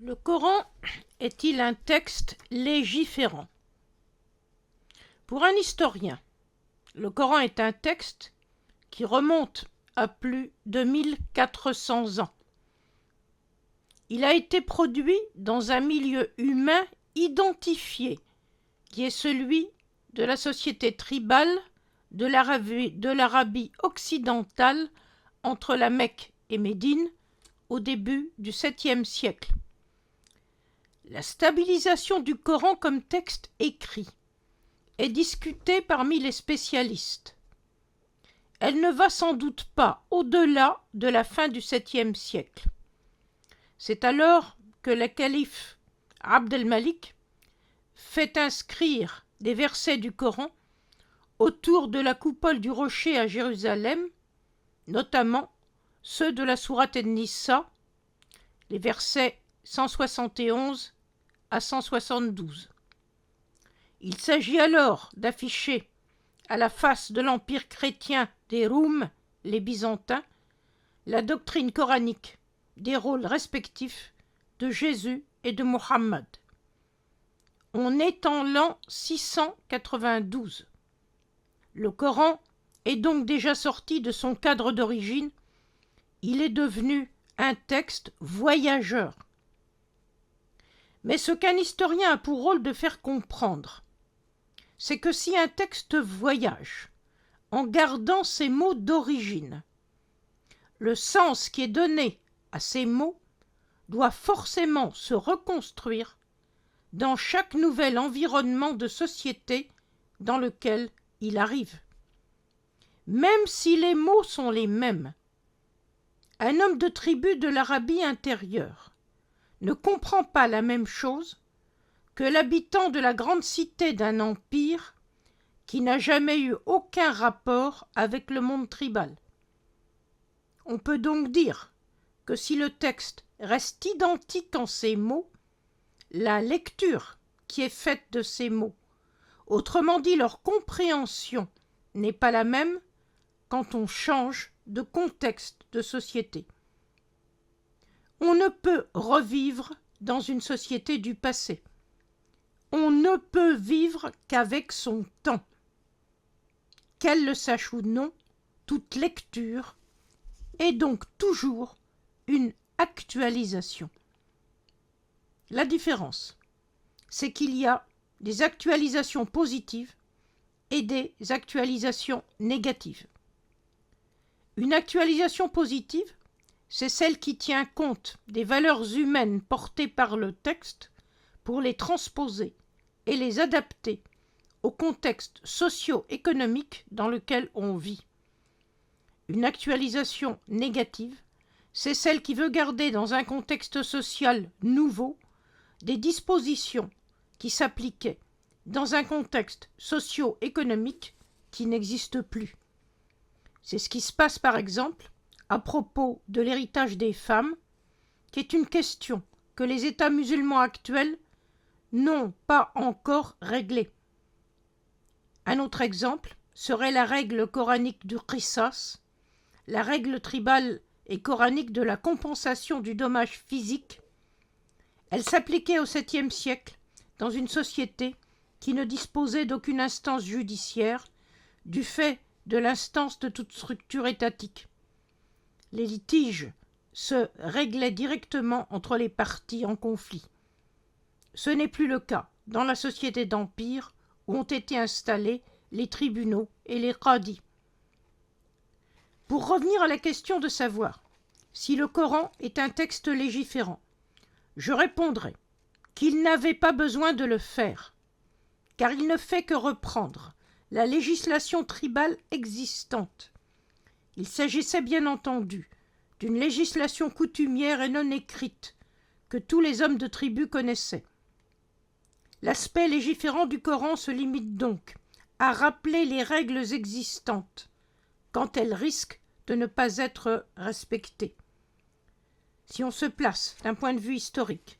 Le Coran est-il un texte légiférant? Pour un historien, le Coran est un texte qui remonte à plus de 1400 ans. Il a été produit dans un milieu humain identifié, qui est celui de la société tribale de l'Arabie occidentale entre la Mecque et Médine au début du 7e siècle. La stabilisation du Coran comme texte écrit est discutée parmi les spécialistes. Elle ne va sans doute pas au-delà de la fin du 7e siècle. C'est alors que le calife Abd el-Malik fait inscrire des versets du Coran autour de la coupole du rocher à Jérusalem, notamment ceux de la sourate an-Nisa, les versets 171 à 172. Il s'agit alors d'afficher à la face de l'empire chrétien des Roums, les Byzantins, la doctrine coranique des rôles respectifs de Jésus et de Mohammed. On est en l'an 692. Le Coran est donc déjà sorti de son cadre d'origine. Il est devenu un texte voyageur. Mais ce qu'un historien a pour rôle de faire comprendre, c'est que si un texte voyage, en gardant ses mots d'origine, le sens qui est donné à ces mots doit forcément se reconstruire dans chaque nouvel environnement de société dans lequel il arrive. Même si les mots sont les mêmes, un homme de tribu de l'Arabie intérieure ne comprend pas la même chose que l'habitant de la grande cité d'un empire qui n'a jamais eu aucun rapport avec le monde tribal. On peut donc dire que si le texte reste identique en ses mots, la lecture qui est faite de ces mots, autrement dit leur compréhension, n'est pas la même quand on change de contexte de société. On ne peut revivre dans une société du passé. On ne peut vivre qu'avec son temps. Qu'elle le sache ou non, toute lecture est donc toujours une actualisation. La différence, c'est qu'il y a des actualisations positives et des actualisations négatives. Une actualisation positive, c'est celle qui tient compte des valeurs humaines portées par le texte pour les transposer et les adapter au contexte socio-économique dans lequel on vit. Une actualisation négative, c'est celle qui veut garder dans un contexte social nouveau des dispositions qui s'appliquaient dans un contexte socio-économique qui n'existe plus. C'est ce qui se passe par exemple à propos de l'héritage des femmes, qui est une question que les États musulmans actuels n'ont pas encore réglée. Un autre exemple serait la règle coranique du qisas, la règle tribale et coranique de la compensation du dommage physique. Elle s'appliquait au 7e siècle dans une société qui ne disposait d'aucune instance judiciaire du fait de l'instance de toute structure étatique. Les litiges se réglaient directement entre les parties en conflit. Ce n'est plus le cas dans la société d'empire où ont été installés les tribunaux et les qadis. Pour revenir à la question de savoir si le Coran est un texte légiférant, je répondrai qu'il n'avait pas besoin de le faire, car il ne fait que reprendre la législation tribale existante. Il s'agissait bien entendu d'une législation coutumière et non écrite que tous les hommes de tribu connaissaient. L'aspect légiférant du Coran se limite donc à rappeler les règles existantes quand elles risquent de ne pas être respectées. Si on se place d'un point de vue historique,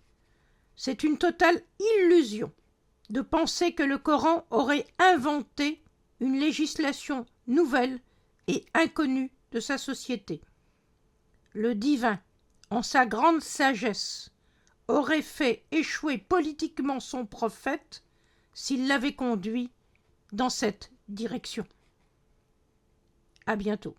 c'est une totale illusion de penser que le Coran aurait inventé une législation nouvelle et inconnue de sa société. Le divin, en sa grande sagesse, aurait fait échouer politiquement son prophète s'il l'avait conduit dans cette direction. À bientôt.